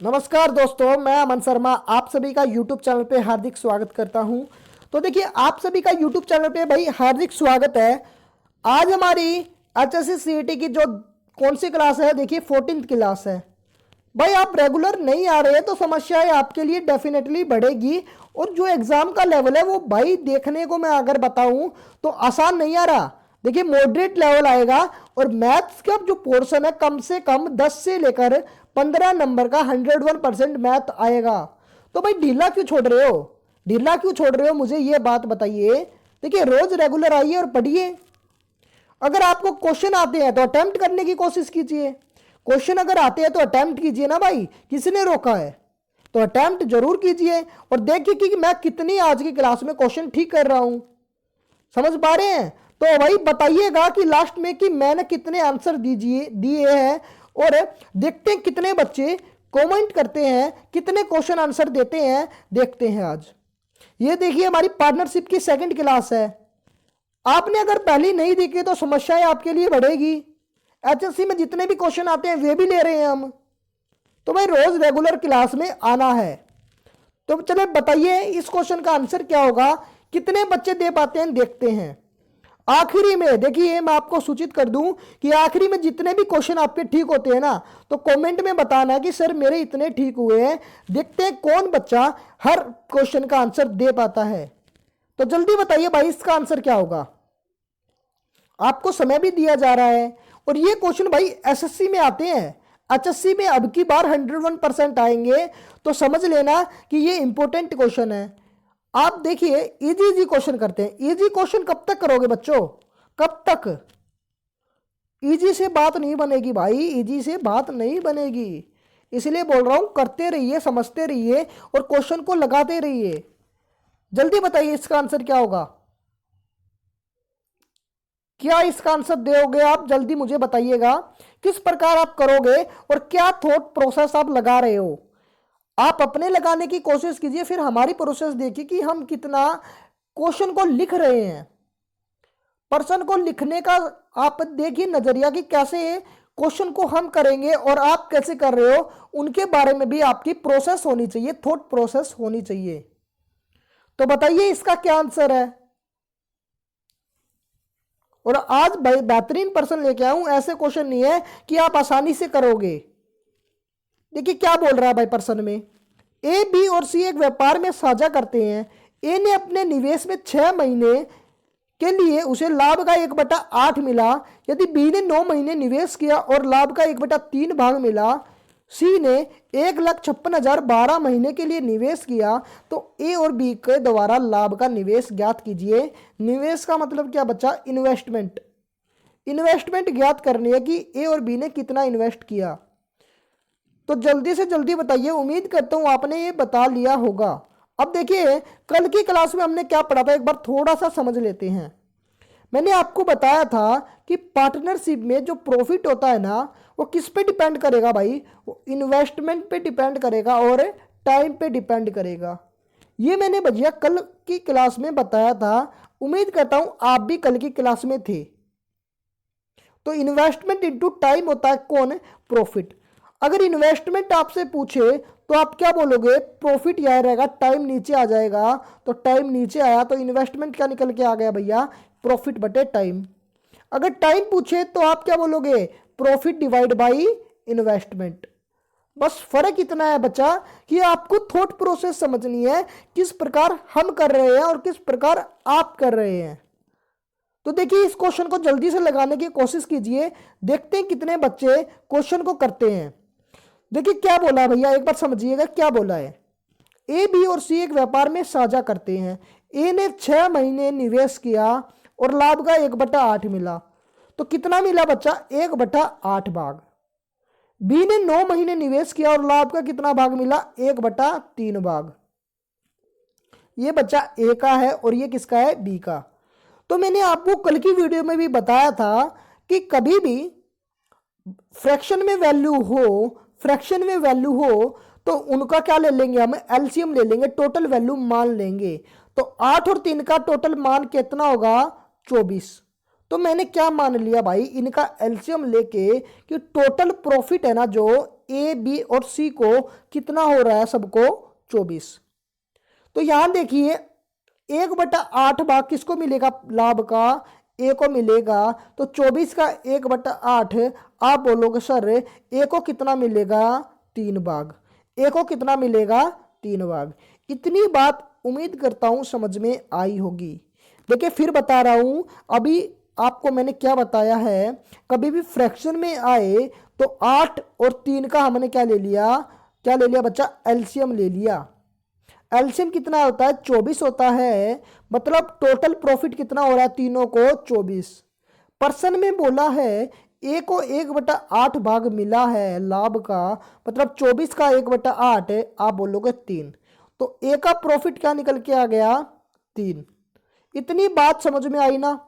नमस्कार दोस्तों, मैं अमन शर्मा आप सभी का YouTube चैनल पे हार्दिक स्वागत करता हूं। तो देखिए, आप सभी का YouTube चैनल पे भाई हार्दिक स्वागत है। आज हमारी HSC CET की जो कौन सी क्लास है, देखिए 14th क्लास है। भाई आप रेगुलर नहीं आ रहे तो समस्याएं आपके लिए डेफिनेटली बढ़ेगी। और जो एग्जाम का लेवल है वो भाई देखने को मैं अगर बताऊं तो आसान नहीं आ रहा। देखिए मॉडरेट लेवल आएगा और मैथ्स का जो पोर्शन है कम से कम 10 से लेकर 15 नंबर का 101% मैथ आएगा। तो भाई ढीला क्यों छोड़ रहे हो? ढीला क्यों छोड़ रहे हो, मुझे ये बात बताइए। देखिए रोज रेगुलर आइए और पढ़िए। अगर आपको क्वेश्चन आते हैं तो अटेम्प्ट करने की कोशिश कीजिए। क्वेश्चन अगर आते हैं तो अटेम्प्ट कीजिए ना भाई, किसने रोका है? तो अटेम्प्ट जरूर कीजिए और देखिए कि मैं कितनी आज की क्लास में क्वेश्चन ठीक कर रहा हूं। समझ पा रहे हैं? तो भाई बताइएगा कि लास्ट में कि मैंने कितने आंसर दिए हैं और देखते हैं कितने बच्चे कमेंट करते हैं, कितने क्वेश्चन आंसर देते हैं। देखते हैं आज। ये देखिए हमारी पार्टनरशिप की सेकंड क्लास है। आपने अगर पहली नहीं देखी तो समस्याएं आपके लिए बढ़ेगी। एचएससी में जितने भी क्वेश्चन आते हैं वे भी ले रहे हैं हम। तो भाई रोज रेगुलर क्लास में आना है। तो चले बताइए इस क्वेश्चन का आंसर क्या होगा, कितने बच्चे दे पाते हैं, देखते हैं। आखिरी में देखिए मैं आपको सूचित कर दूं कि आखिरी में जितने भी क्वेश्चन आपके ठीक होते हैं ना, तो कमेंट में बताना कि सर मेरे इतने ठीक हुए हैं। देखते हैं कौन बच्चा हर क्वेश्चन का आंसर दे पाता है। तो जल्दी बताइए भाई इसका आंसर क्या होगा। आपको समय भी दिया जा रहा है और ये क्वेश्चन भाई एसएससी में आते हैं। एचएससी में अब की बार 101% आएंगे। तो समझ लेना कि ये इंपॉर्टेंट क्वेश्चन है। आप देखिए इजी इजी क्वेश्चन करते हैं। इजी क्वेश्चन कब तक करोगे बच्चों, कब तक? इजी से बात नहीं बनेगी भाई, इजी से बात नहीं बनेगी। इसलिए बोल रहा हूं करते रहिए, समझते रहिए और क्वेश्चन को लगाते रहिए। जल्दी बताइए इसका आंसर क्या होगा। क्या इसका आंसर दोगे आप? जल्दी मुझे बताइएगा किस प्रकार आप करोगे और क्या थॉट प्रोसेस आप लगा रहे हो। आप अपने लगाने की कोशिश कीजिए, फिर हमारी प्रोसेस देखिए कि हम कितना क्वेश्चन को लिख रहे हैं। पर्सन को लिखने का आप देखिए नजरिया कि कैसे क्वेश्चन को हम करेंगे और आप कैसे कर रहे हो, उनके बारे में भी आपकी प्रोसेस होनी चाहिए, थॉट प्रोसेस होनी चाहिए। तो बताइए इसका क्या आंसर है। और आज बेहतरीन पर्सन लेके आऊं, ऐसे क्वेश्चन नहीं है कि आप आसानी से करोगे। देखिए क्या बोल रहा है भाई पर्सन में। ए, बी और सी एक व्यापार में साझा करते हैं। ए ने अपने निवेश में 6 महीने के लिए उसे लाभ का 1/8 मिला। यदि बी ने 9 महीने निवेश किया और लाभ का 1/3 भाग मिला। सी ने 1,56,000 12 महीने के लिए निवेश किया। तो ए और बी के द्वारा लाभ का निवेश ज्ञात कीजिए। निवेश का मतलब क्या बच्चा? इन्वेस्टमेंट। इन्वेस्टमेंट ज्ञात करनी है कि ए और बी ने कितना इन्वेस्ट किया। तो जल्दी से जल्दी बताइए। उम्मीद करता हूं आपने ये बता लिया होगा। अब देखिए कल की क्लास में हमने क्या पढ़ा था, एक बार थोड़ा सा समझ लेते हैं। मैंने आपको बताया था कि पार्टनरशिप में जो प्रॉफिट होता है ना, वो किस पे डिपेंड करेगा भाई? वो इन्वेस्टमेंट पे डिपेंड करेगा और टाइम पे डिपेंड करेगा। ये मैंने भैया कल की क्लास में बताया था। उम्मीद करता हूं आप भी कल की क्लास में थे। तो इन्वेस्टमेंट इंटू टाइम होता है कौन? प्रॉफिट। अगर इन्वेस्टमेंट आपसे पूछे तो आप क्या बोलोगे? प्रॉफिट यह रहेगा, टाइम नीचे आ जाएगा। तो टाइम नीचे आया तो इन्वेस्टमेंट क्या निकल के आ गया भैया? प्रॉफिट बटे टाइम। अगर टाइम पूछे तो आप क्या बोलोगे? Profit divide by investment. बस फर्क इतना है बच्चा कि आपको थॉट प्रोसेस समझनी है, किस प्रकार हम कर रहे हैं और किस प्रकार आप कर रहे हैं। तो देखिए इस क्वेश्चन को जल्दी से लगाने की कोशिश कीजिए। देखते हैं कितने बच्चे क्वेश्चन को करते हैं। देखिए क्या बोला है भैया, एक बार समझिएगा क्या बोला है। ए, बी और सी एक व्यापार में साझा करते हैं। ए ने 6 महीने निवेश किया और लाभ का 1/8 मिला। तो कितना मिला बच्चा? 1/8 भाग। बी ने 9 महीने निवेश किया और लाभ का कितना भाग मिला? 1/3 भाग। ये बच्चा ए का है और ये किसका है? बी का। तो मैंने आपको कल की वीडियो में भी बताया था कि कभी भी फ्रैक्शन में वैल्यू हो तो उनका क्या ले लेंगे हम? एलसीएम ले लेंगे, टोटल वैल्यू मान लेंगे। तो 8 और 3 का टोटल मान कितना होगा? 24। तो मैंने क्या मान लिया भाई, इनका एलसीएम लेके कि टोटल प्रॉफिट है ना जो ए बी और सी को कितना हो रहा है, सबको 24। तो यहां देखिए 1/8 भाग किसको मिलेगा, लाभ का ए को मिलेगा। तो 24 का 1/8 आप बोलोगे सर ए को कितना मिलेगा, 3 भाग। ए को कितना मिलेगा, 3 भाग। इतनी बात उम्मीद करता हूं समझ में आई होगी। देखिए फिर बता रहा हूं, अभी आपको मैंने क्या बताया है, कभी भी फ्रैक्शन में आए तो 8 और 3 का हमने क्या ले लिया, क्या ले लिया बच्चा, एलसीएम ले लिया। एलसीएम कितना होता है, 24 होता है। मतलब टोटल प्रॉफिट कितना हो रहा है, तीनों को 24। पर्सन में बोला है ए को 1/8 भाग मिला है लाभ का, मतलब 24 का 1/8 आप बोलोगे 3। तो ए का प्रॉफिट क्या निकल के आ गया, 3। इतनी बात समझ में आई ना।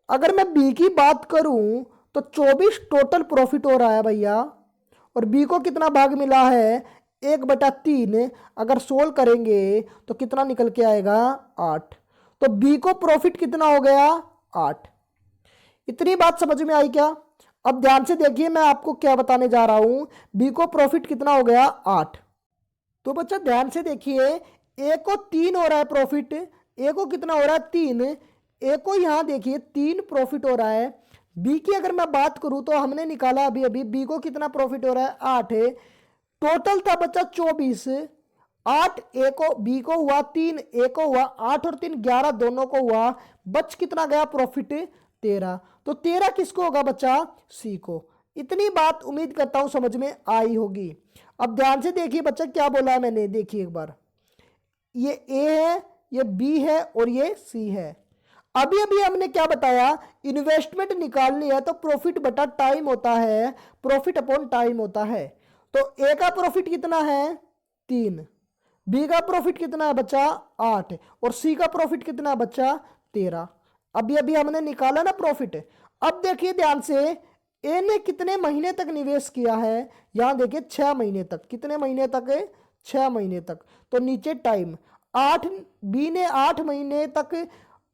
अगर मैं बी की बात करूं तो 24 टोटल प्रॉफिट हो रहा है भैया, और बी को कितना भाग मिला है, 1/3। अगर सोल्व करेंगे तो कितना निकल के आएगा, 8। तो बी को प्रॉफिट कितना हो गया, 8। इतनी बात समझ में आई क्या। अब ध्यान से देखिए मैं आपको क्या बताने जा रहा हूं, बी को प्रॉफिट कितना हो गया, 8। तो बच्चा ध्यान से देखिए, ए को 3 हो रहा है प्रॉफिट, ए को कितना हो रहा है, 3। ए को यहां देखिए 3 प्रॉफिट हो रहा है। बी की अगर मैं बात करूं तो हमने निकाला अभी अभी, बी को कितना प्रॉफिट हो रहा है, 8 है। टोटल था बच्चा 24। 8 ए को, बी को हुआ 3, ए को हुआ 8 और 3 11, दोनों को हुआ। बच कितना गया प्रॉफिट, 13। तो 13 किसको होगा बच्चा, सी को। इतनी बात उम्मीद करता हूं समझ में आई होगी। अब ध्यान से देखिए बच्चा क्या बोला है मैंने, देखिए एक बार, ये ए है, ये बी है और ये सी है। अभी अभी हमने क्या बताया, इन्वेस्टमेंट निकालनी है तो प्रॉफिट बटा टाइम होता है, प्रॉफिट अपॉन टाइम होता है। तो ए का प्रॉफिट कितना है, 3। बी का प्रॉफिट कितना है बच्चा, 8। और सी का प्रॉफिट कितना है बच्चा, 13। अभी अभी हमने निकाला ना प्रॉफिट। अब देखिए ध्यान से, ए ने कितने महीने तक निवेश किया है, यहां देखिए 6 महीने तक। कितने महीने तक है, 6 महीने तक। तो नीचे टाइम 8, बी ने 8 महीने तक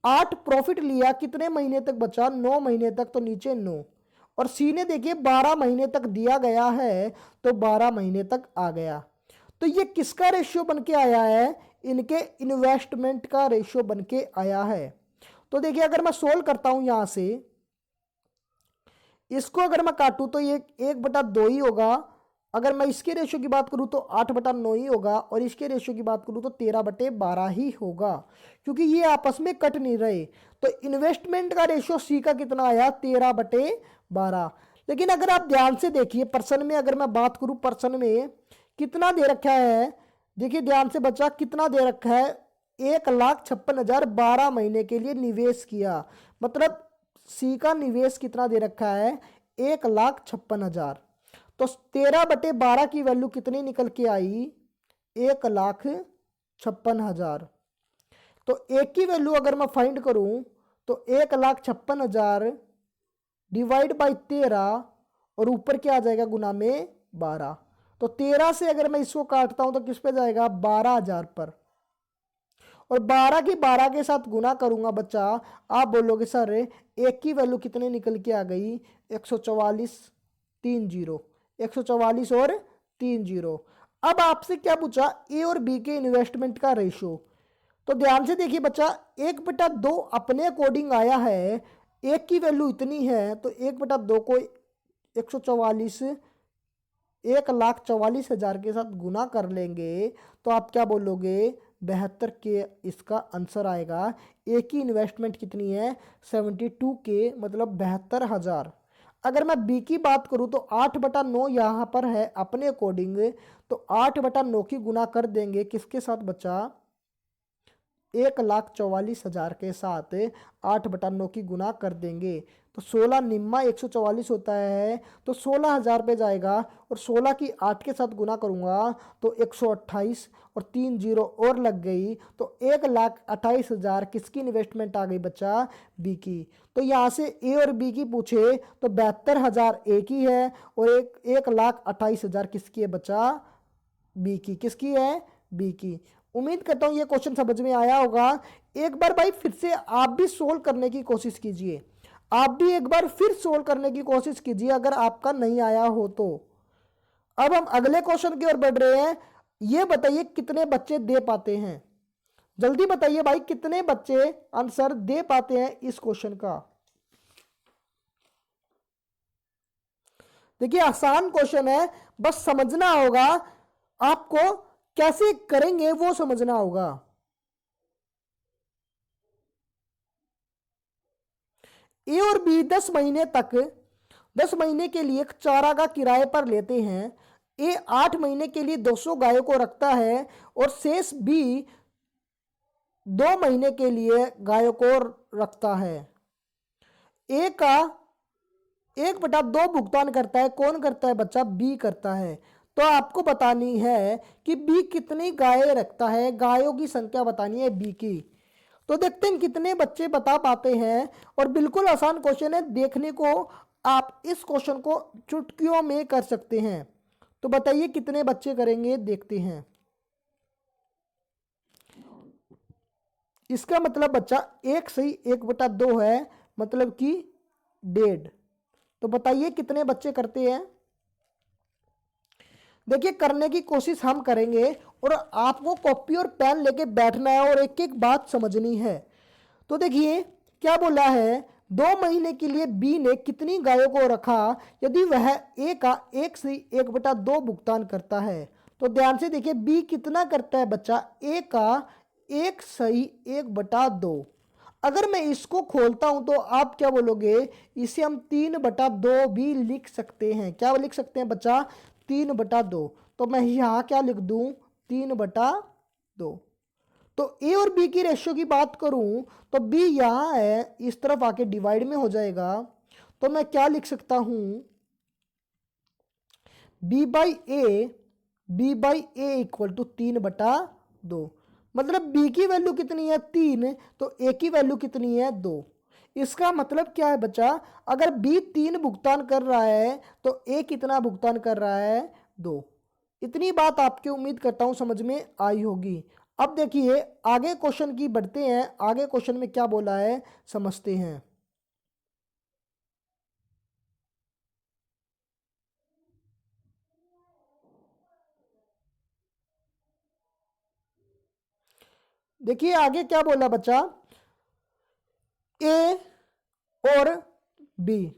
8 प्रॉफिट लिया, कितने महीने तक बचा, 9 महीने तक। तो नीचे 9। और सी ने देखिए 12 महीने तक दिया गया है, तो 12 महीने तक आ गया। तो ये किसका रेशियो बन के आया है, इनके इन्वेस्टमेंट का रेशियो बन के आया है। तो देखिए अगर मैं सोल्व करता हूं यहां से, इसको अगर मैं काटूं तो ये 1/2 ही होगा। अगर मैं इसके रेशियो की बात करूं तो 8/9 ही होगा, और इसके रेशियो की बात करूं तो 13/12 ही होगा, क्योंकि ये आपस में कट नहीं रहे। तो इन्वेस्टमेंट का रेशियो सी का कितना आया, 13/12। लेकिन अगर आप ध्यान से देखिए पर्सन में, अगर मैं बात करूं पर्सन में कितना दे रखा है, देखिए ध्यान से बच्चा कितना दे रखा है, 1,56,000 12 महीने के लिए निवेश किया। मतलब सी का निवेश कितना दे रखा है, 1,56,000। तो 13/12 की वैल्यू कितनी निकल के आई, 1,56,000। तो एक की वैल्यू अगर मैं फाइंड करूं तो 1,56,000 डिवाइड बाई 13, और ऊपर क्या आ जाएगा, गुना में 12। तो 13 से अगर मैं इसको काटता हूं तो किस पे जाएगा, 12,000 पर। और 12 की 12 के साथ गुना करूंगा बच्चा, आप बोलोगे सर एक की वैल्यू कितने निकल के आ गई, 144 30, 144 और 30। अब आपसे क्या पूछा, ए और बी के इन्वेस्टमेंट का रेशियो। तो ध्यान से देखिए बच्चा, 1/2 अपने अकॉर्डिंग आया है, एक की वैल्यू इतनी है, तो 1/2 को 144 1,44,000 के साथ गुना कर लेंगे तो आप क्या बोलोगे, 72 के इसका आंसर आएगा। ए की इन्वेस्टमेंट कितनी है, 72 के, मतलब 72,000। अगर मैं बी की बात करूं तो 8/9 यहाँ पर है अपने अकॉर्डिंग, तो 8/9 की गुना कर देंगे किसके साथ बचा, 1,44,000 के साथ 8/9 की गुना कर देंगे। तो 16 निम्मा 144 होता है, तो 16,000 पे जाएगा, और 16 की 8 के साथ गुना करूंगा तो 128, और 3 जीरो और लग गई, तो 1,28,000 किसकी इन्वेस्टमेंट आ गई बच्चा, बी की। तो यहाँ से ए और बी की पूछे तो 72,000 ए की है, और 1,28,000 किसकी है बच्चा, बी की। किसकी है, बी की। उम्मीद करता हूं ये क्वेश्चन समझ में आया होगा। एक बार भाई फिर से आप भी सोल्व करने की कोशिश कीजिए, आप भी एक बार फिर सोल्व करने की कोशिश कीजिए अगर आपका नहीं आया हो तो। अब हम अगले क्वेश्चन की ओर बढ़ रहे हैं। ये बताइए कितने बच्चे दे पाते हैं, जल्दी बताइए भाई कितने बच्चे आंसर दे पाते हैं इस क्वेश्चन का। देखिए आसान क्वेश्चन है, बस समझना होगा आपको, कैसे करेंगे वो समझना होगा। ए और बी 10 महीने के लिए चारा का किराए पर लेते हैं। ए 8 महीने के लिए 200 गायों को रखता है और शेष बी 2 महीने के लिए गायों को रखता है। ए का 1/2 भुगतान करता है, कौन करता है बच्चा, बी करता है। तो आपको बतानी है कि बी कितनी गायें रखता है, गायों की संख्या बतानी है बी की। तो देखते हैं कितने बच्चे बता पाते हैं। और बिल्कुल आसान क्वेश्चन है, देखने को आप इस क्वेश्चन को चुटकियों में कर सकते हैं। तो बताइए कितने बच्चे करेंगे, देखते हैं। इसका मतलब बच्चा 1 सही 1/2 है, मतलब कि 1.5। तो बताइए कितने बच्चे करते हैं। देखिए करने की कोशिश हम करेंगे और आपको कॉपी और पेन लेके बैठना है और एक एक बात समझनी है। तो देखिए क्या बोला है, 2 महीने के लिए बी ने कितनी गायों को रखा यदि वह ए का 1 से 1/2 भुगतान करता है। तो ध्यान से देखिए बी कितना करता है बच्चा, ए का 1 सही 1/2। अगर मैं इसको खोलता हूं तो आप क्या बोलोगे, इसे हम 3/2 भी लिख सकते हैं। क्या लिख सकते हैं बच्चा, 3/2। तो मैं यहाँ क्या लिख दूं, 3/2। तो ए और बी की रेशियो की बात करूं तो बी यहां है, इस तरफ आके डिवाइड में हो जाएगा। तो मैं क्या लिख सकता हूं, B by A equal to 3/2। मतलब बी की वैल्यू कितनी है 3, तो ए की वैल्यू कितनी है 2। इसका मतलब क्या है बच्चा, अगर बी 3 भुगतान कर रहा है तो ए कितना भुगतान कर रहा है 2। इतनी बात आपकी उम्मीद करता हूं समझ में आई होगी। अब देखिए आगे क्वेश्चन की बढ़ते हैं, आगे क्वेश्चन में क्या बोला है समझते हैं। देखिए आगे क्या बोला बच्चा, ए और बी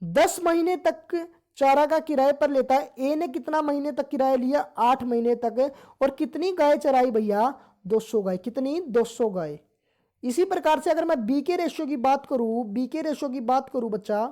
10 महीने तक चारा का किराए पर लेता है। ए ने कितना महीने तक किराया लिया, 8 महीने तक। और कितनी गाय चराई भैया, 200 गाय। कितनी, 200 गाय। इसी प्रकार से अगर मैं बी के रेशियो की बात करूं, बी के रेशियो की बात करूं बच्चा,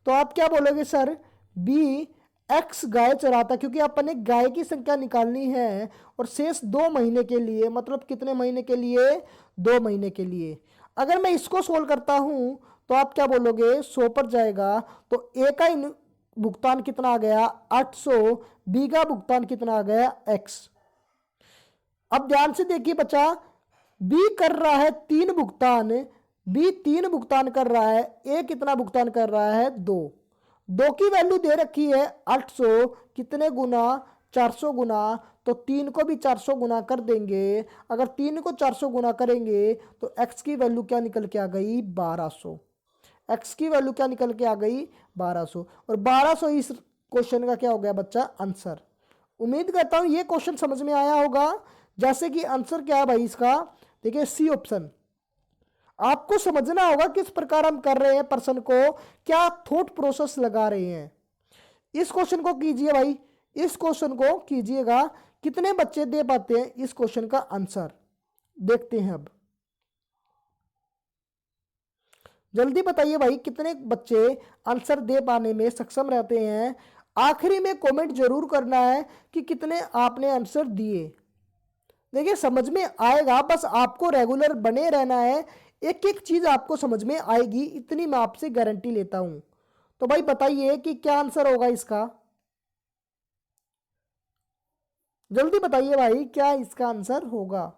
तो आप क्या बोलोगे सर, बी एक्स गाय चराता, क्योंकि अपन ने गाय की संख्या निकालनी है। और शेष 2 महीने के लिए, मतलब कितने महीने के लिए, 2 महीने के लिए। अगर मैं इसको सोल्व करता हूं तो आप क्या बोलोगे, 100 पर जाएगा। तो ए का भुगतान कितना आ गया 800, बी का भुगतान कितना आ गया x। अब ध्यान से देखिए बच्चा, बी कर रहा है 3 भुगतान, बी 3 भुगतान कर रहा है, ए कितना भुगतान कर रहा है 2। 2 की वैल्यू दे रखी है 800, कितने गुना, 400 गुना। तो 3 को भी 400 गुना कर देंगे। अगर 3 को 400 गुना करेंगे तो x की वैल्यू क्या निकल के आ गई, 1200। x की वैल्यू क्या निकल के आ गई, 1200। और 1200 इस क्वेश्चन का क्या हो गया बच्चा, आंसर। उम्मीद करता हूं ये क्वेश्चन समझ में आया होगा। जैसे कि आंसर क्या है भाई इसका, देखिए सी ऑप्शन। आपको समझना होगा किस प्रकार हम कर रहे हैं प्रश्न को, क्या थॉट प्रोसेस लगा रहे हैं। इस क्वेश्चन को कीजिए भाई, इस क्वेश्चन को कीजिएगा, कितने बच्चे दे पाते हैं इस क्वेश्चन का आंसर, देखते हैं। अब जल्दी बताइए भाई कितने बच्चे आंसर दे पाने में सक्षम रहते हैं। आखिरी में कमेंट जरूर करना है कि कितने आपने आंसर दिए। देखिए समझ में आएगा, बस आपको रेगुलर बने रहना है, एक एक चीज आपको समझ में आएगी, इतनी मैं आपसे गारंटी लेता हूं। तो भाई बताइए कि क्या आंसर होगा इसका, जल्दी बताइए भाई क्या इसका आंसर होगा।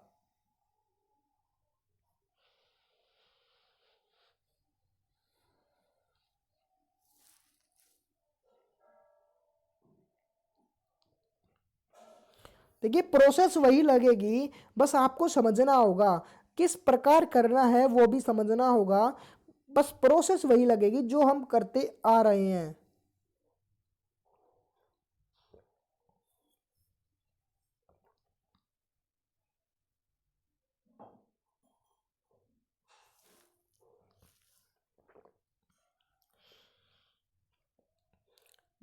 देखिए प्रोसेस वही लगेगी, बस आपको समझना होगा किस प्रकार करना है, वो भी समझना होगा। बस प्रोसेस वही लगेगी जो हम करते आ रहे हैं।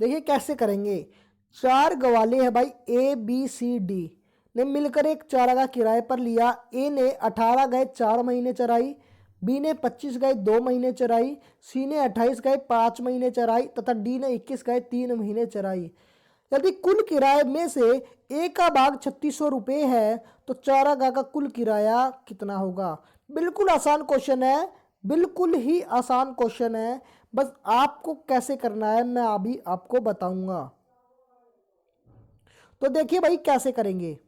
देखिए कैसे करेंगे। 4 गवाले हैं भाई ए बी सी डी ने मिलकर एक चारागाह किराए पर लिया। ए ने 18 गाय 4 महीने चराई, बी ने 25 गाय 2 महीने चराई, सी ने 28 गाय 5 महीने चराई तथा डी ने 21 गाय 3 महीने चराई। यदि कुल किराए में से ए का भाग 3600 रुपये है तो चारागाह का कुल किराया कितना होगा। बिल्कुल आसान क्वेश्चन है, बिल्कुल ही आसान क्वेश्चन है। बस आपको कैसे करना है मैं अभी आपको बताऊंगा। तो देखिए भाई कैसे करेंगे।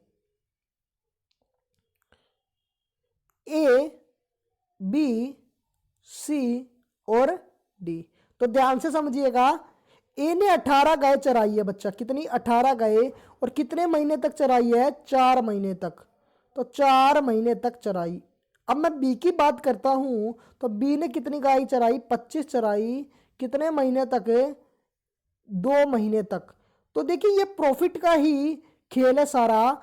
ए बी सी और डी, तो ध्यान से समझिएगा। ए ने 18 गाय चराई है बच्चा, कितनी 18 गाय, और कितने महीने तक चराई है 4 महीने तक, तो 4 महीने तक चराई। अब मैं बी की बात करता हूं तो बी ने कितनी गाय चराई 25 चराई, कितने महीने तक 2 महीने तक। तो देखिए ये प्रॉफिट का ही खेल है सारा,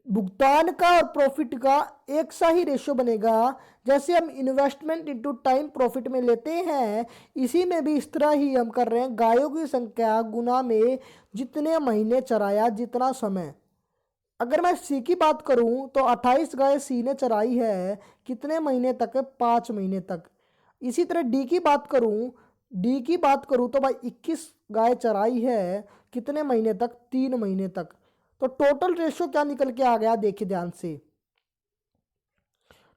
भुगतान का और प्रॉफिट का एक सा ही रेशियो बनेगा। जैसे हम इन्वेस्टमेंट इनटू टाइम प्रॉफिट में लेते हैं, इसी में भी इस तरह ही हम कर रहे हैं। गायों की संख्या गुना में जितने महीने चराया जितना समय। अगर मैं सी की बात करूं तो 28 गाय सी ने चराई है, कितने महीने तक 5 महीने तक। इसी तरह डी की बात करूं तो भाई 21 गाय चराई है, कितने महीने तक 3 महीने तक। तो टोटल रेशियो क्या निकल के आ गया देखिए ध्यान से।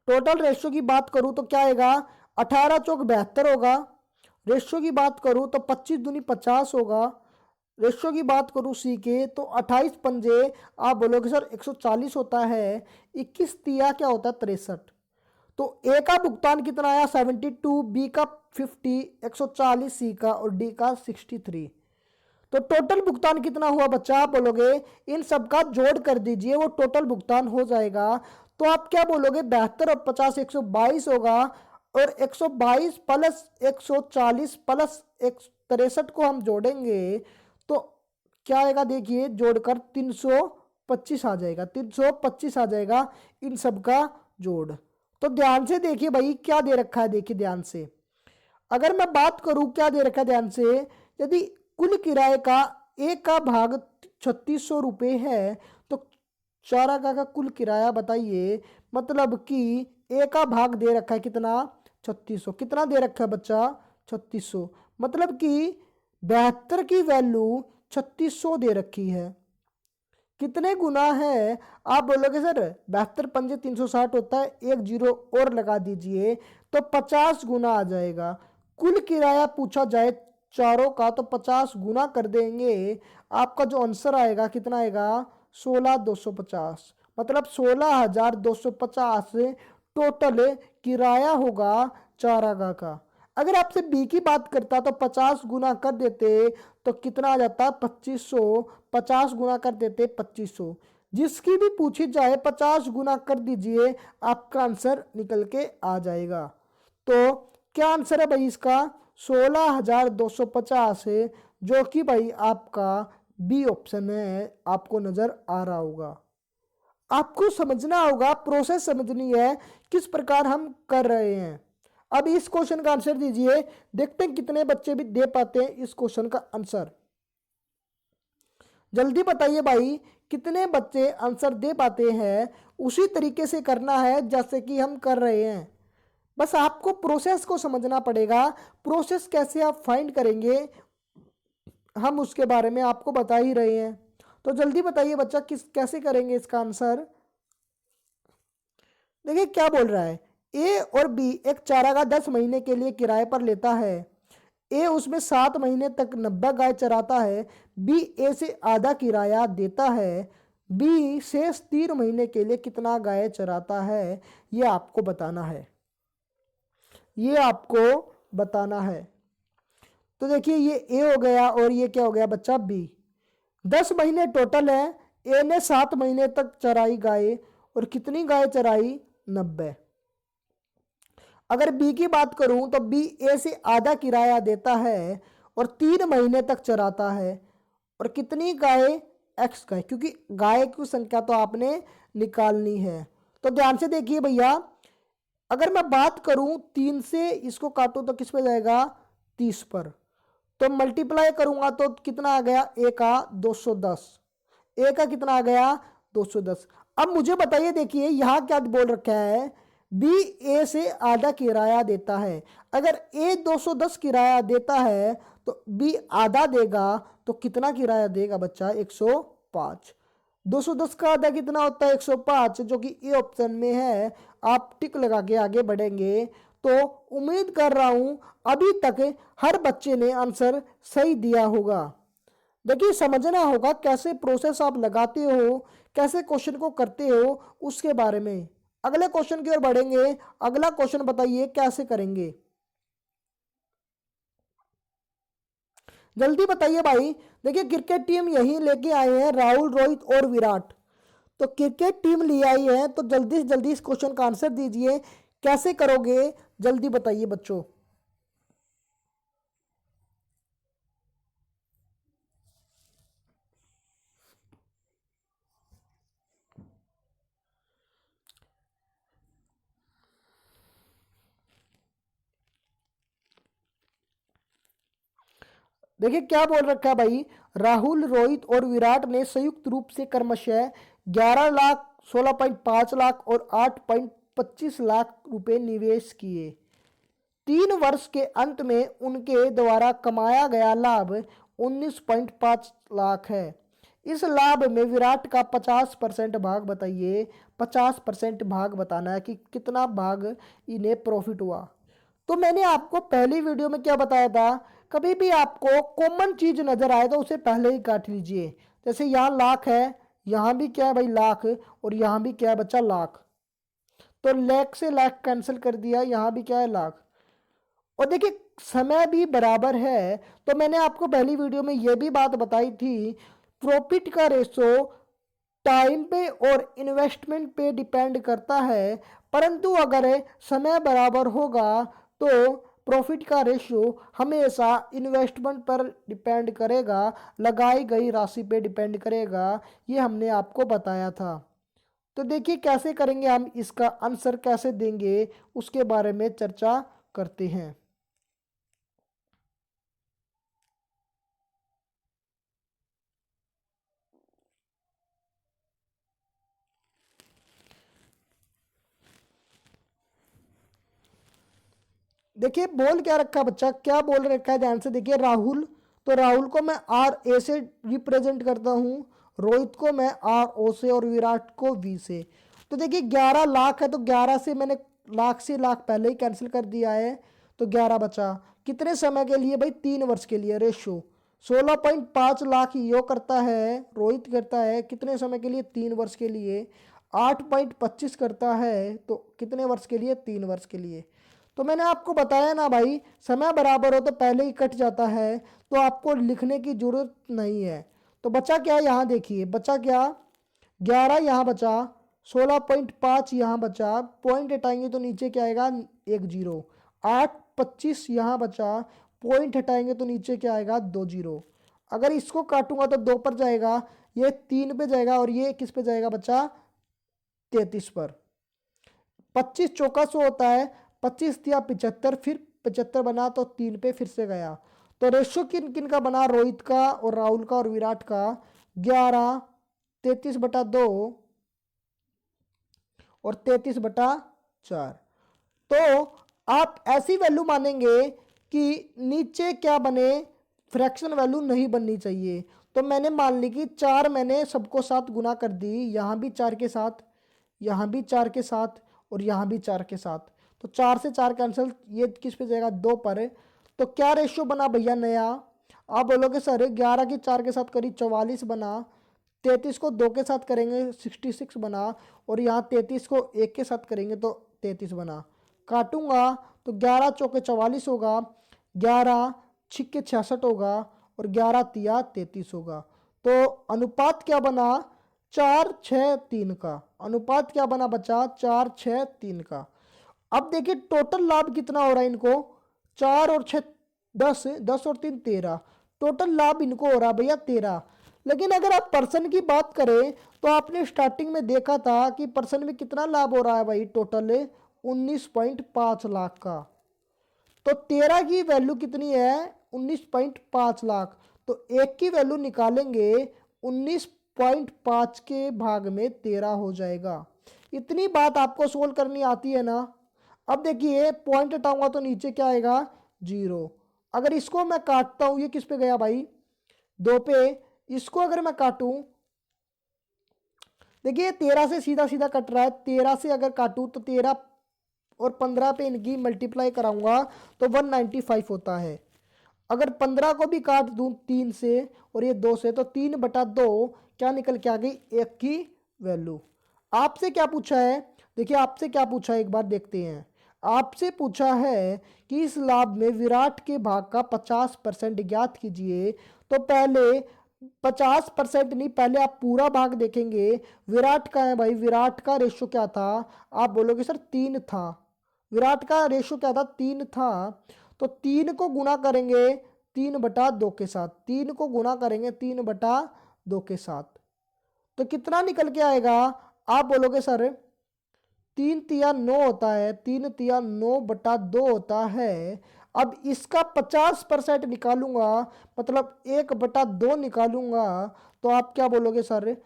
टोटल रेशियो की बात करूं तो क्या आएगा 18 चौक 72 होगा। रेशियो की बात करूं तो 25 दूनी 50 होगा। रेशियो की बात करूं सी के तो 28 पंजे आप बोलोगे सर 140 होता है, 21 तिया क्या होता है 63। तो ए का भुगतान कितना आया 72, बी का 50, 140 सी का और डी का 63। तो टोटल भुगतान कितना हुआ बच्चा आप बोलोगे, इन सब का जोड़ कर दीजिए वो टोटल भुगतान हो जाएगा। तो आप क्या बोलोगे 72 और 50 122 होगा, और 122 प्लस 140 प्लस 63 को हम जोड़ेंगे तो क्या आएगा देखिए, जोड़कर 325 आ जाएगा, 325 आ जाएगा इन सब का जोड़। तो ध्यान से देखिए भाई क्या दे रखा है, देखिए ध्यान से। अगर मैं बात करूं क्या दे रखा है ध्यान से, यदि कुल किराए का एक का भाग 3600 रुपये है तो चारागाह का कुल किराया बताइए। मतलब कि ए का भाग दे रखा है कितना 3600, कितना दे रखा है बच्चा 3600, मतलब कि 72 की वैल्यू 3600 दे रखी है। कितने गुना है आप बोलोगे सर 72 पंजे 360 होता है, एक जीरो और लगा दीजिए तो 50 गुना आ जाएगा। कुल किराया पूछा जाए चारों का तो 50 गुना कर देंगे, आपका जो आंसर आएगा कितना आएगा 16,250, मतलब 16,250 टोटल किराया होगा चारागाह का। अगर आपसे बी की बात करता तो 50 गुना कर देते तो कितना आ जाता 2500, 50 गुना कर देते 2500। जिसकी भी पूछी जाए 50 गुना कर दीजिए, आपका आंसर निकल के आ जाएगा। तो क्या आंसर है भाई इसका 16,250 है, जो कि भाई आपका बी ऑप्शन है, आपको नजर आ रहा होगा। आपको समझना होगा, प्रोसेस समझनी है किस प्रकार हम कर रहे हैं। अब इस क्वेश्चन का आंसर दीजिए, देखते हैं कितने बच्चे भी दे पाते हैं इस क्वेश्चन का आंसर। जल्दी बताइए भाई कितने बच्चे आंसर दे पाते हैं। उसी तरीके से करना है जैसे कि हम कर रहे हैं, बस आपको प्रोसेस को समझना पड़ेगा। प्रोसेस कैसे आप फाइंड करेंगे हम उसके बारे में आपको बता ही रहे हैं। तो जल्दी बताइए बच्चा कैसे करेंगे इसका आंसर। देखिए क्या बोल रहा है, ए और बी एक चारागाह 10 महीने के लिए किराए पर लेता है। ए उसमें 7 महीने तक 90 गाय चराता है। बी ए से आधा किराया देता है। बी शेष 3 महीने के लिए कितना गाय चराता है, ये आपको बताना है, ये आपको बताना है। तो देखिए ये ए हो गया और ये क्या हो गया बच्चा बी। 10 महीने टोटल है, ए ने 7 महीने तक चराई गाय और कितनी गाय चराई 90। अगर बी की बात करूं तो बी ए से आधा किराया देता है और 3 महीने तक चराता है, और कितनी गाय एक्स गाय, क्योंकि गाय की संख्या तो आपने निकालनी है। तो ध्यान से देखिए भैया, अगर मैं बात करूं 3 से इसको काटूं तो किस पे जाएगा 30 पर, तो मल्टीप्लाई करूंगा तो कितना आ गया, ए का 210, ए का कितना आ गया 210। अब मुझे बताइए, देखिए यहां क्या बोल रखा है, बी ए से आधा किराया देता है। अगर ए 210 किराया देता है तो बी आधा देगा, तो कितना किराया देगा बच्चा, 105। 210 का आधा कितना होता है, 105, जो कि ए ऑप्शन में है। आप टिक लगा के आगे बढ़ेंगे। तो उम्मीद कर रहा हूं अभी तक हर बच्चे ने आंसर सही दिया होगा। देखिए समझना होगा कैसे प्रोसेस आप लगाते हो, कैसे क्वेश्चन को करते हो, उसके बारे में। अगले क्वेश्चन की ओर बढ़ेंगे। अगला क्वेश्चन बताइए कैसे करेंगे, जल्दी बताइए भाई। देखिए क्रिकेट टीम यही लेके आए हैं, राहुल, रोहित और विराट। तो क्रिकेट टीम ले आई है, तो जल्दी से जल्दी इस क्वेश्चन का आंसर दीजिए। कैसे करोगे जल्दी बताइए बच्चों। देखिए क्या बोल रखा है भाई, राहुल, रोहित और विराट ने संयुक्त रूप से क्रमशः 11 लाख, 16.5 लाख और 8.25 लाख रुपए निवेश किए। 3 वर्ष के अंत में उनके द्वारा कमाया गया लाभ 19.5 लाख है। इस लाभ में विराट का 50% भाग बताइए। 50% भाग बताना है कि कितना भाग इन्हें प्रॉफिट हुआ। तो मैंने आपको पहली वीडियो में क्या बताया था, कभी भी आपको कॉमन चीज नजर आए तो उसे पहले ही काट लीजिए। जैसे यहाँ लाख है, यहाँ भी क्या है भाई लाख, और यहाँ भी क्या है बच्चा लाख। तो लाख से लाख कैंसिल कर दिया, यहाँ भी क्या है लाख। और देखिए समय भी बराबर है। तो मैंने आपको पहली वीडियो में यह भी बात बताई थी, प्रॉफिट का रेशो टाइम पे और इन्वेस्टमेंट पे डिपेंड करता है, परंतु अगर समय बराबर होगा तो प्रॉफिट का रेशियो हमेशा इन्वेस्टमेंट पर डिपेंड करेगा, लगाई गई राशि पे डिपेंड करेगा। ये हमने आपको बताया था। तो देखिए कैसे करेंगे हम, इसका आंसर कैसे देंगे उसके बारे में चर्चा करते हैं। देखिए बोल क्या रखा बच्चा, क्या बोल रखा है ध्यान से देखिए, राहुल, तो राहुल को मैं आर ए से रिप्रेजेंट करता हूँ, रोहित को मैं आर ओ से और विराट को वी से। तो देखिए 11 लाख है, तो 11 से मैंने लाख से लाख पहले ही कैंसिल कर दिया है, तो 11 बचा। कितने समय के लिए भाई, 3 वर्ष के लिए। रेशो 16.5 लाख यो करता है, रोहित करता है कितने समय के लिए, 3 वर्ष के लिए। 8.25 करता है, तो कितने वर्ष के लिए, 3 वर्ष के लिए। तो मैंने आपको बताया ना भाई, समय बराबर हो तो पहले ही कट जाता है, तो आपको लिखने की जरूरत नहीं है। तो बचा क्या यहाँ देखिए, बचा क्या, 11 यहाँ बचा, 16.5 यहाँ बचा, पॉइंट हटाएंगे तो नीचे क्या आएगा, 1 0। 8.25 यहाँ बचा, पॉइंट हटाएंगे तो नीचे क्या आएगा, 2 0। अगर इसको काटूंगा तो 2 पर जाएगा, ये 3 पे जाएगा, और ये किस पे जाएगा बच्चा, 33 पर। 25 चौका 100 होता है, 25 दिया 75, फिर 75 बना तो 3 पे फिर से गया। तो रेशो किन किन का बना, रोहित का और राहुल का और विराट का, 11, 33/2 और 33/4। तो आप ऐसी वैल्यू मानेंगे कि नीचे क्या बने, फ्रैक्शन वैल्यू नहीं बननी चाहिए। तो मैंने मान ली कि 4 मैंने सबको साथ गुना कर दी, यहाँ भी 4 के साथ, यहाँ भी 4 के साथ, और यहाँ भी 4 के साथ। तो 4 से 4 कैंसिल, ये किस पे जाएगा, 2 पर। तो क्या रेशियो बना भैया नया, आप बोलोगे सर 11 की 4 के साथ करी 44 बना, 33 को 2 के साथ करेंगे 66 बना, और यहाँ 33 को 1 के साथ करेंगे तो 33 बना। काटूंगा तो 11 चौके 44 होगा, 11 छिक्के 66 होगा, और 11 तिया 33 होगा। तो अनुपात क्या बना, 4-6-3 का। अनुपात क्या बना बच्चा, 4-6-3 का। अब देखिए टोटल लाभ कितना हो रहा है इनको, 4 और 6 10, 10 और 3 13, टोटल लाभ इनको हो रहा है भैया 13। लेकिन अगर आप पर्सन की बात करें तो आपने स्टार्टिंग में देखा था कि पर्सन में कितना लाभ हो रहा है भाई, टोटल 19.5 लाख का। तो 13 की वैल्यू कितनी है, 19.5 लाख। तो एक की वैल्यू निकालेंगे 19.5 के भाग में 13 हो जाएगा। इतनी बात आपको सोल्व करनी आती है ना। अब देखिए पॉइंट हटाऊंगा तो नीचे क्या आएगा 0। अगर इसको मैं काटता हूं, ये किस पे गया भाई 2 पे, इसको अगर मैं काटूं, देखिए 13 से सीधा सीधा कट रहा है। 13 से अगर काटूं तो 13 और 15 पे इनकी मल्टीप्लाई कराऊंगा तो 195 होता है। अगर 15 को भी काट दूं 3 से और ये 2 से, तो 3/2 क्या निकल के आ गई 1 की वैल्यू। आपसे क्या पूछा है, देखिए आपसे क्या पूछा है एक बार देखते हैं। आपसे पूछा है कि इस लाभ में विराट के भाग का 50% ज्ञात कीजिए। तो पहले 50% नहीं, पहले आप पूरा भाग देखेंगे। विराट का है भाई, विराट का रेशो क्या था, आप बोलोगे सर 3 था। विराट का रेशो क्या था 3 था। तो 3 को गुणा करेंगे 3/2 के साथ, 3 को गुणा करेंगे 3/2 के साथ, तो कितना निकल के आएगा, आप बोलोगे सर 3 तिया 9 होता है, 3 तिया 9/2 होता है। अब इसका 50% निकालूंगा, मतलब 1/2 निकालूंगा, तो आप क्या बोलोगे सर,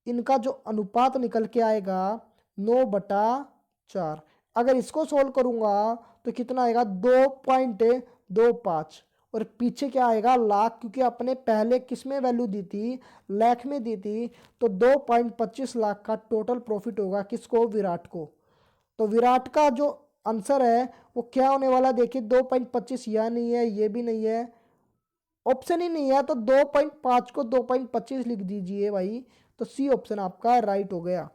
इनका जो अनुपात निकल के आएगा 9/4। अगर इसको सोल्व करूंगा तो कितना आएगा 2.25, और पीछे क्या आएगा लाख, क्योंकि अपने पहले किस में वैल्यू दी थी, लाख में दी थी। तो 2.25 लाख का टोटल प्रॉफिट होगा किसको, विराट को। तो विराट का जो आंसर है वो क्या होने वाला, देखिए 2.25, यह नहीं है, ये भी नहीं है, ऑप्शन ही नहीं है। तो 2.5 को 2.25 लिख दीजिए भाई। तो सी ऑप्शन आपका राइट हो गया।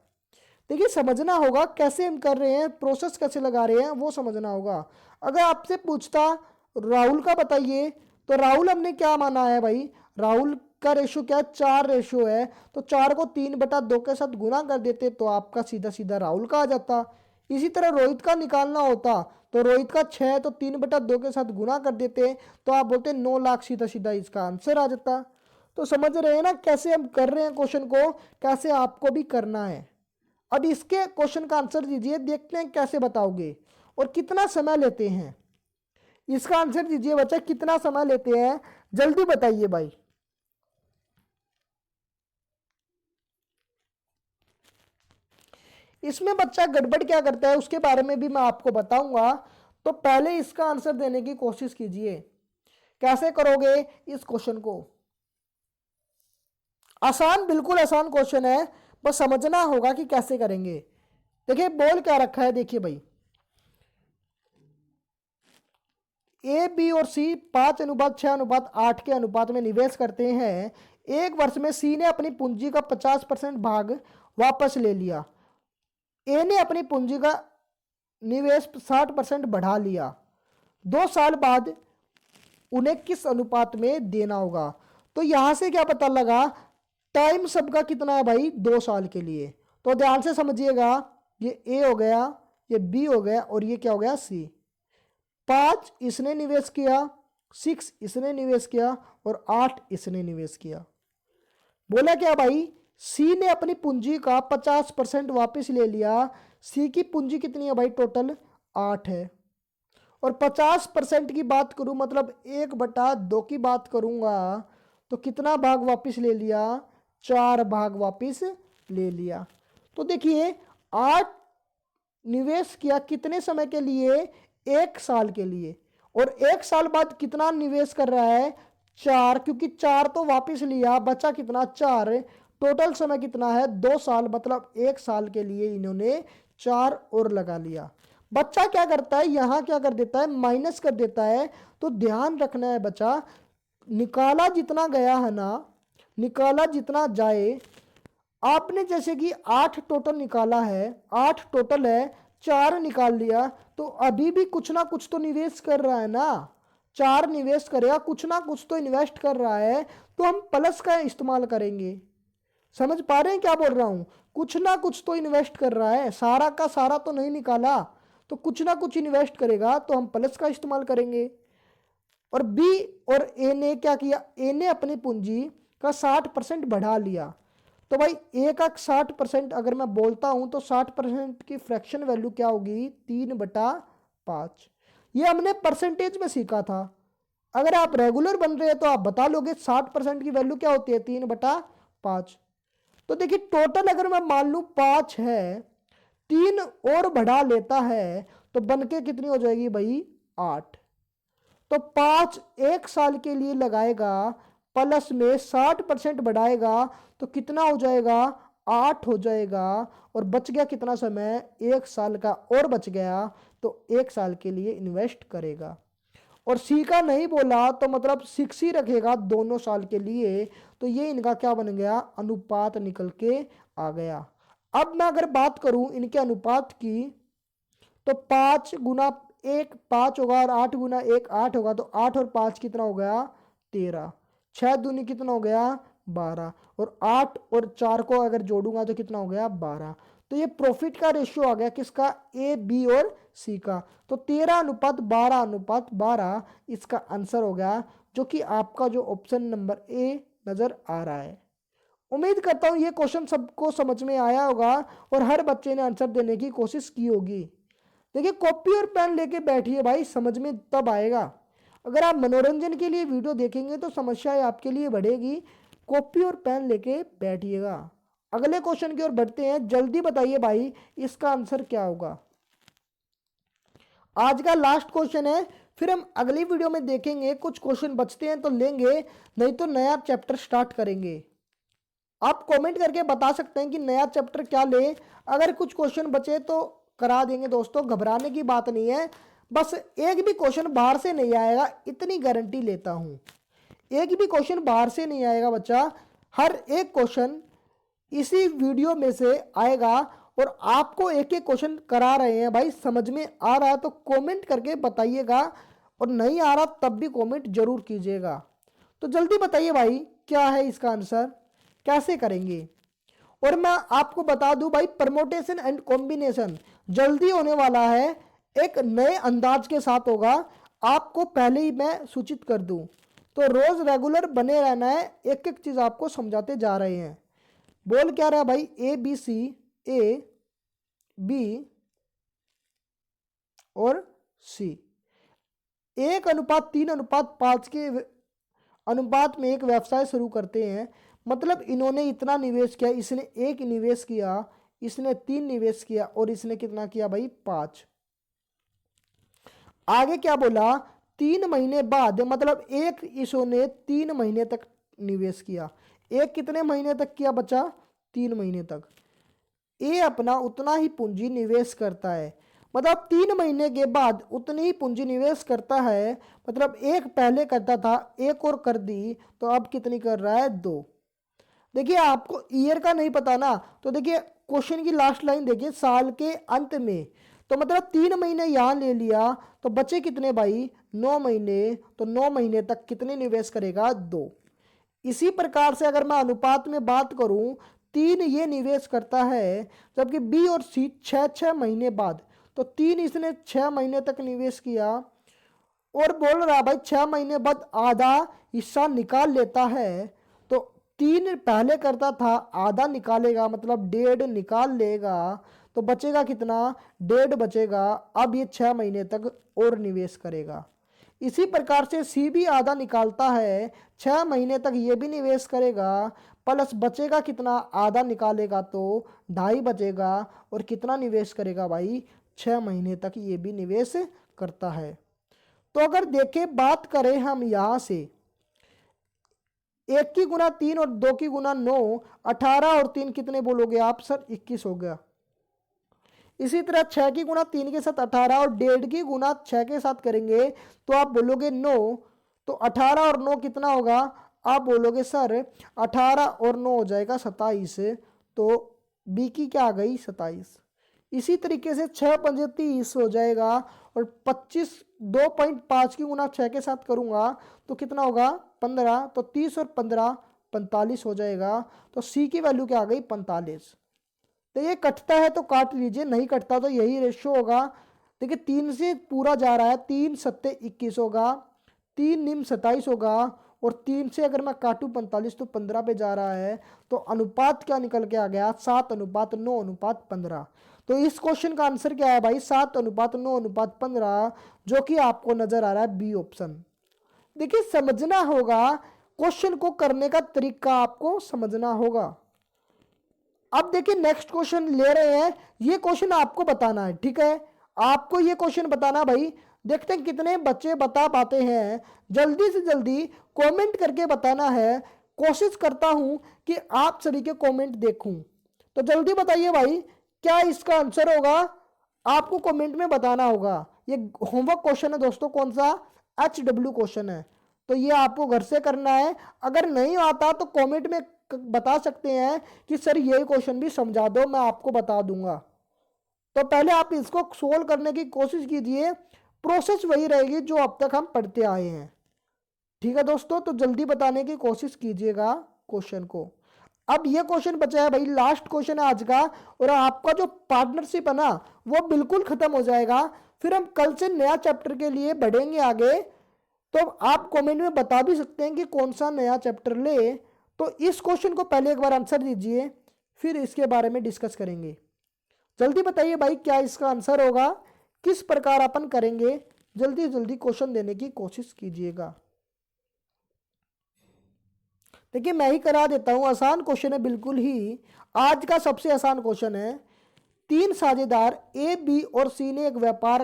देखिए समझना होगा कैसे हम कर रहे हैं, प्रोसेस कैसे लगा रहे हैं वो समझना होगा। अगर आपसे पूछता राहुल का बताइए, तो राहुल हमने क्या माना है भाई, राहुल का रेशो क्या है 4 रेशो है। तो 4 को 3/2 के साथ गुना कर देते तो आपका सीधा सीधा राहुल का आ जाता। इसी तरह रोहित का निकालना होता तो रोहित का 6 तो 3/2 के साथ गुना कर देते तो आप बोलते 9 लाख, सीधा सीधा इसका आंसर आ जाता। तो समझ रहे हैं ना कैसे हम कर रहे हैं क्वेश्चन को, कैसे आपको भी करना है। अब इसके क्वेश्चन का आंसर दीजिए, देखते हैं कैसे बताओगे और कितना समय लेते हैं। इसका आंसर दीजिए बच्चा, कितना समय लेते हैं, जल्दी बताइए भाई। इसमें बच्चा गड़बड़ क्या करता है उसके बारे में भी मैं आपको बताऊंगा। तो पहले इसका आंसर देने की कोशिश कीजिए। कैसे करोगे इस क्वेश्चन को, आसान, बिल्कुल आसान क्वेश्चन है, बस समझना होगा कि कैसे करेंगे। देखिए बोल क्या रखा है, देखिए भाई ए बी और सी 5:6:8 के अनुपात में निवेश करते हैं। एक वर्ष में सी ने अपनी पूंजी का 50% भाग वापस ले लिया। ए ने अपनी पूंजी का निवेश 60% बढ़ा लिया। 2 साल बाद उन्हें किस अनुपात में देना होगा। तो यहां से क्या पता लगा, टाइम सबका कितना है भाई 2 साल के लिए। तो ध्यान से समझिएगा, ये ए हो गया, ये बी हो गया और ये क्या हो गया सी। 5 इसने निवेश किया, 6 इसने निवेश किया और 8 इसने निवेश किया। बोला क्या भाई, सी ने अपनी पूंजी का 50% वापस ले लिया। सी की पूंजी कितनी है भाई, टोटल 8 है। और 50% की बात करूं, मतलब 1/2 की बात करूंगा, तो कितना भाग वापस ले लिया, 4 भाग वापस ले लिया। तो देखिए 8 निवेश किया कितने समय के लिए, 1 साल के लिए। और 1 साल बाद कितना निवेश कर रहा है, 4, क्योंकि 4 तो वापस लिया, बचा कितना 4, टोटल समय कितना है 2 साल, मतलब 1 साल के लिए इन्होंने 4 और लगा लिया। बच्चा क्या करता है, यहां क्या कर देता है, माइनस कर देता है। तो ध्यान रखना है बच्चा, निकाला जितना गया है ना, निकाला जितना जाए, आपने जैसे कि 8 टोटल निकाला है, 8 टोटल है, 4 निकाल लिया, तो अभी भी कुछ ना कुछ तो निवेश कर रहा है ना। 4 निवेश करेगा, कुछ ना कुछ तो इन्वेस्ट कर रहा है, तो हम प्लस का इस्तेमाल करेंगे। समझ पा रहे हैं क्या बोल रहा हूं, कुछ ना कुछ तो इन्वेस्ट कर रहा है, सारा का सारा तो नहीं निकाला, तो कुछ ना कुछ इन्वेस्ट करेगा, तो हम प्लस का इस्तेमाल करेंगे। और बी और ए ने क्या किया, ए ने अपनी पूंजी का 60% बढ़ा लिया। तो भाई ए का 60% अगर मैं बोलता हूं तो 60% की फ्रैक्शन वैल्यू क्या होगी, 3/5। ये हमने परसेंटेज में सीखा था, अगर आप रेगुलर बन रहे हैं तो आप बता लोगे 60% की वैल्यू क्या होती है 3/5। तो देखिए टोटल अगर मैं मान लूं 5 है, 3 और बढ़ा लेता है तो बनके कितनी हो जाएगी भाई 8। तो 5 एक साल के लिए लगाएगा, प्लस में 60% बढ़ाएगा तो कितना हो जाएगा 8 हो जाएगा। और बच गया कितना समय, 1 साल का और बच गया, तो 1 साल के लिए इन्वेस्ट करेगा। और सी का नहीं बोला तो मतलब 6 ही रखेगा दोनों साल के लिए। तो ये इनका क्या बन गया, अनुपात निकल के आ गया। अब मैं अगर बात करूं इनके अनुपात की, तो 5 गुना 1 5 होगा और 8 गुना 1 8 होगा। तो 8 और 5 कितना हो गया 13, 6 दूनी कितना हो गया 12, और 8 और 4 को अगर जोड़ूंगा तो कितना हो गया 12। तो ये प्रॉफिट का रेशियो आ गया किसका, ए बी और सी का। तो 13:12:12 इसका आंसर हो गया, जो कि आपका जो ऑप्शन नंबर ए नजर आ रहा है। उम्मीद करता हूं ये क्वेश्चन सबको समझ में आया होगा और हर बच्चे ने आंसर देने की कोशिश की होगी। देखिए कॉपी और पेन लेके बैठिए भाई, समझ में तब आएगा। अगर आप मनोरंजन के लिए वीडियो देखेंगे तो समस्याएं आपके लिए बढ़ेगी। कॉपी और पेन लेके बैठिएगा। अगले क्वेश्चन की ओर बढ़ते हैं, जल्दी बताइए भाई इसका आंसर क्या होगा। आज का लास्ट क्वेश्चन है, फिर हम अगली वीडियो में देखेंगे। कुछ क्वेश्चन बचते हैं तो लेंगे, नहीं तो नया चैप्टर स्टार्ट करेंगे। आप कमेंट करके बता सकते हैं कि नया चैप्टर क्या ले। अगर कुछ क्वेश्चन बचे तो करा देंगे दोस्तों, घबराने की बात नहीं है। बस एक भी क्वेश्चन बाहर से नहीं आएगा, इतनी गारंटी लेता हूं। एक भी क्वेश्चन बाहर से नहीं आएगा बच्चा, हर एक क्वेश्चन इसी वीडियो में से आएगा। और आपको एक एक क्वेश्चन करा रहे हैं भाई, समझ में आ रहा है तो कमेंट करके बताइएगा, और नहीं आ रहा तब भी कमेंट जरूर कीजिएगा। तो जल्दी बताइए भाई क्या है इसका आंसर, कैसे करेंगे। और मैं आपको बता दूं भाई, परमोटेशन एंड कॉम्बिनेशन जल्दी होने वाला है, एक नए अंदाज के साथ होगा। आपको पहले ही मैं सूचित कर दूं, तो रोज रेगुलर बने रहना है, एक एक चीज आपको समझाते जा रहे हैं। बोल क्या रहा है भाई, A B C, A B और सी 1:3:5 के अनुपात में एक व्यवसाय शुरू करते हैं। मतलब इन्होंने इतना निवेश किया, इसने 1 निवेश किया, इसने 3 निवेश किया, और इसने कितना किया भाई 5। आगे क्या बोला, 3 महीने बाद, मतलब एक इसने 3 महीने तक निवेश किया। एक कितने महीने तक किया बच्चा, 3 महीने तक। ये अपना उतना ही पूंजी निवेश करता है, मतलब 3 महीने के बाद उतनी ही पूंजी निवेश करता है। मतलब एक पहले करता था, एक और कर दी, तो अब कितनी कर रहा है 2। देखिए आपको ईयर का नहीं पता ना, तो देखिए क्वेश्चन की लास्ट लाइन देखिए, साल के अंत में। तो मतलब 3 महीने यहाँ ले लिया, तो बचे कितने भाई 9 महीने। तो 9 महीने तक कितने निवेश करेगा 2। इसी प्रकार से अगर मैं अनुपात में बात करूं, 3 ये निवेश करता है, जबकि बी और सी 6 महीने बाद। तो 3 इसने 6 महीने तक निवेश किया, और बोल रहा भाई 6 महीने बाद आधा हिस्सा निकाल लेता है। तो 3 पहले करता था, आधा निकालेगा, मतलब 1.5 निकाल लेगा, तो बचेगा कितना 1.5 बचेगा। अब ये 6 महीने तक और निवेश करेगा। इसी प्रकार से सी भी आधा निकालता है, 6 महीने तक ये भी निवेश करेगा, प्लस बचेगा कितना, आधा निकालेगा तो 2.5 बचेगा, और कितना निवेश करेगा भाई 6 महीने तक ये भी निवेश करता है। तो अगर देखें बात करें हम यहाँ से, 1 की गुना 3 और 2 की गुना 9, 18 और 3 कितने बोलोगे आप सर 21 हो गया। इसी तरह 6 की गुना 3 के साथ 18 और 1.5 की गुना 6 के साथ करेंगे तो आप बोलोगे 9। तो 18 और 9 कितना होगा, आप बोलोगे सर 18 और 9 हो जाएगा 27। तो बी की क्या आ गई 27। इसी तरीके से 6×5 30 हो जाएगा, और 25 2.5 की गुना 6 के साथ करूंगा तो कितना होगा 15। तो 30 और 15 45 हो जाएगा। तो सी की वैल्यू क्या आ गई 45। तो ये कटता है तो काट लीजिए, नहीं कटता तो यही रेशियो होगा। देखिए 3 से पूरा जा रहा है, 3 सत्ते 21 होगा, 3 निम 27 होगा, और 3 से अगर मैं काटूं 45 तो 15 पे जा रहा है। तो अनुपात क्या निकल के आ गया 7:9:15। तो इस क्वेश्चन का आंसर क्या है भाई 7:9:15, जो कि आपको नजर आ रहा है बी ऑप्शन। देखिए समझना होगा, क्वेश्चन को करने का तरीका आपको समझना होगा। अब देखिए नेक्स्ट क्वेश्चन ले रहे हैं, ये क्वेश्चन आपको बताना है, ठीक है, आपको ये क्वेश्चन बताना भाई। देखते हैं कितने बच्चे बता पाते हैं, जल्दी से जल्दी कमेंट करके बताना है। कोशिश करता हूं कि आप सभी के कमेंट देखूं, तो जल्दी बताइए भाई क्या इसका आंसर होगा, आपको कमेंट में बताना होगा। ये होमवर्क क्वेश्चन है दोस्तों, कौन सा, HW क्वेश्चन है, तो ये आपको घर से करना है। अगर नहीं आता तो कमेंट में बता सकते हैं कि सर ये क्वेश्चन भी समझा दो, मैं आपको बता दूंगा। तो पहले आप इसको सोल्व करने की कोशिश कीजिए, प्रोसेस वही रहेगी जो अब तक हम पढ़ते आए हैं, ठीक है दोस्तों। तो जल्दी बताने की कोशिश कीजिएगा क्वेश्चन को। अब ये क्वेश्चन बचा है भाई, लास्ट क्वेश्चन है आज का, और आपका जो पार्टनरशिप है ना वो बिल्कुल खत्म हो जाएगा। फिर हम कल से नया चैप्टर के लिए बढ़ेंगे आगे। तो आप कमेंट में बता भी सकते हैं कि कौन सा नया चैप्टर ले। तो इस क्वेश्चन को पहले एक बार आंसर दीजिए, फिर इसके बारे में डिस्कस करेंगे। जल्दी बताइए भाई क्या इसका आंसर होगा, किस प्रकार अपन करेंगे, जल्दी जल्दी क्वेश्चन देने की कोशिश कीजिएगा। देखिए मैं ही करा देता हूं, आसान क्वेश्चन है बिल्कुल ही, आज का सबसे आसान क्वेश्चन है। 3 साझेदार ए, बी और सी ने एक व्यापार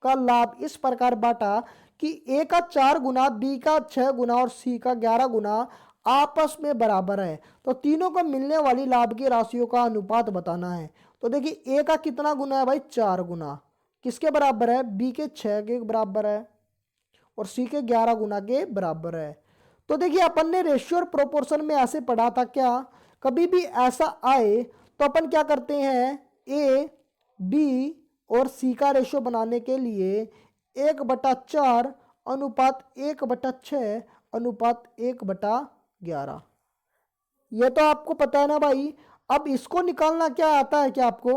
का लाभ इस प्रकार बांटा कि ए का 4 गुना, बी का 6 गुना और सी का 11 गुना आपस में बराबर है। तो तीनों को मिलने वाली लाभ की राशियों का अनुपात बताना है। तो देखिए ए का कितना गुना है भाई, 4 गुना, किसके बराबर है, बी के 6 के बराबर है और सी के 11 गुना के बराबर है। तो देखिए अपन ने रेशियो और प्रोपोर्शन में ऐसे पढ़ा था, क्या कभी भी ऐसा आए तो अपन क्या करते हैं, ए, बी और सी का रेशियो बनाने के लिए 1/4 अनुपात 1/6 अनुपात 1/11, ये तो आपको पता है ना भाई। अब इसको निकालना क्या आता है क्या आपको,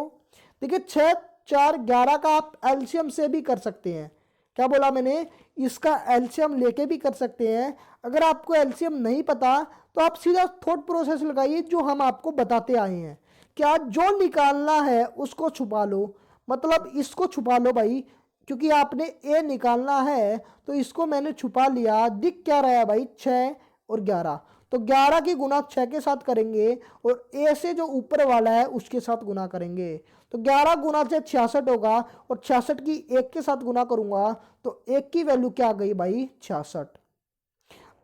देखिए 6, 4, 11 का आप एलसीएम से भी कर सकते हैं, क्या बोला मैंने, इसका एलसीएम लेके भी कर सकते हैं। अगर आपको एलसीएम नहीं पता तो आप सीधा थॉट प्रोसेस लगाइए जो हम आपको बताते आए हैं, क्या जो निकालना है उसको छुपा लो, मतलब इसको छुपा लो भाई, क्योंकि आपने ए निकालना है तो इसको मैंने छुपा लिया। दिख क्या रहा है भाई, 6 और 11, तो 11 की गुना 6 के साथ करेंगे और ए से जो ऊपर वाला है उसके साथ गुना करेंगे। तो 11 गुना से 66 होगा और 66 की 1 के साथ गुना करूंगा तो 1 की वैल्यू क्या आ गई भाई, 66।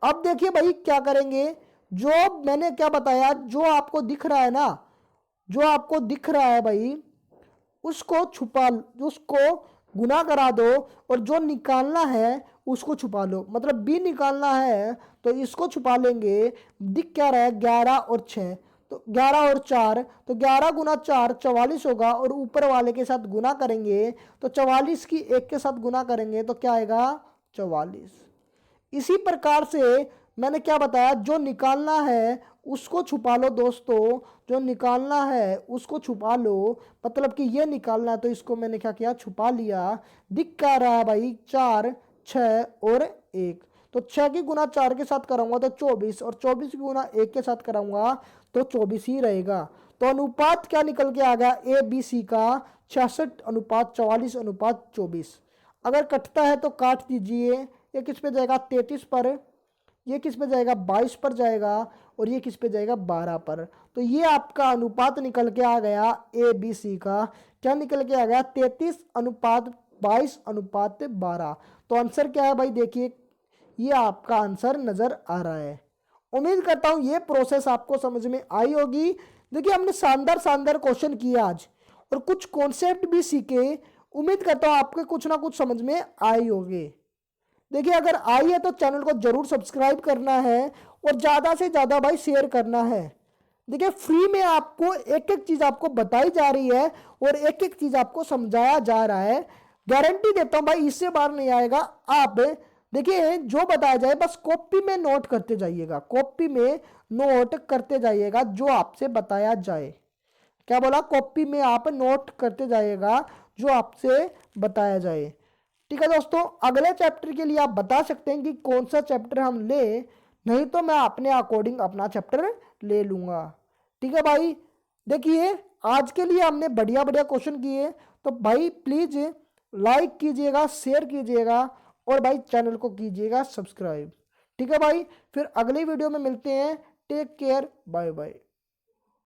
अब देखिए भाई क्या करेंगे, जो मैंने क्या बताया, जो आपको दिख रहा है ना, जो आपको दिख रहा है भाई उसको छुपा, उसको गुना करा दो और जो निकालना है उसको छुपा लो, मतलब बी निकालना है तो इसको छुपा लेंगे। दिख क्या रहा है, 11 और 6, तो 11 और 4, तो 11 गुना 4 44 होगा और ऊपर वाले के साथ गुना करेंगे तो 44 की 1 के साथ गुना करेंगे तो क्या आएगा, 44। इसी प्रकार से मैंने क्या बताया, जो निकालना है उसको छुपा लो दोस्तों, जो निकालना है उसको छुपा लो, मतलब कि ये निकालना है तो इसको मैंने क्या किया, छुपा लिया। दिख क्या रहा है भाई, 4, 6 और 1, तो 6 की गुना 4 के साथ कराऊंगा तो 24 और 24 की गुना 1 के साथ कराऊंगा तो 24 ही रहेगा। तो अनुपात क्या निकल के आ गया, ए बी सी का 66 अनुपात 44 अनुपात 24। अगर कटता है तो काट दीजिए, ये किस पे जाएगा, 33 पर, ये किस पे जाएगा, 22 पर जाएगा और ये किस पे जाएगा, 12 पर। तो ये आपका अनुपात निकल के आ गया ए बी सी का, क्या निकल के आ गया, 33 अनुपात 22 अनुपात 12। तो आंसर क्या है भाई, देखिए ये आपका आंसर नजर आ रहा है। उम्मीद करता हूं ये प्रोसेस आपको समझ में आई होगी। देखिए हमने शानदार शानदार क्वेश्चन किए आज और कुछ कॉन्सेप्ट भी सीखे, उम्मीद करता हूं आपके कुछ ना कुछ समझ में आई होगी। देखिए अगर आई है तो चैनल को जरूर सब्सक्राइब करना है और ज़्यादा से ज़्यादा भाई शेयर करना है। देखिए फ्री में आपको एक एक चीज़ आपको बताई जा रही है और एक एक चीज़ आपको समझाया जा रहा है। गारंटी देता हूं भाई इससे बाहर नहीं आएगा। आप देखिए जो बताया जाए बस कॉपी में नोट करते जाइएगा, कॉपी में नोट करते जाइएगा जो आपसे बताया जाए। क्या बोला, कॉपी में आप नोट करते जाइएगा जो आपसे बताया जाए। ठीक है दोस्तों, अगले चैप्टर के लिए आप बता सकते हैं कि कौन सा चैप्टर हम ले, नहीं तो मैं अपने अकॉर्डिंग अपना चैप्टर ले लूंगा। ठीक है भाई, देखिए आज के लिए हमने बढ़िया बढ़िया क्वेश्चन किए, तो भाई प्लीज लाइक कीजिएगा, शेयर कीजिएगा और भाई चैनल को कीजिएगा सब्सक्राइब। ठीक है भाई, फिर अगली वीडियो में मिलते हैं। Take care, bye bye.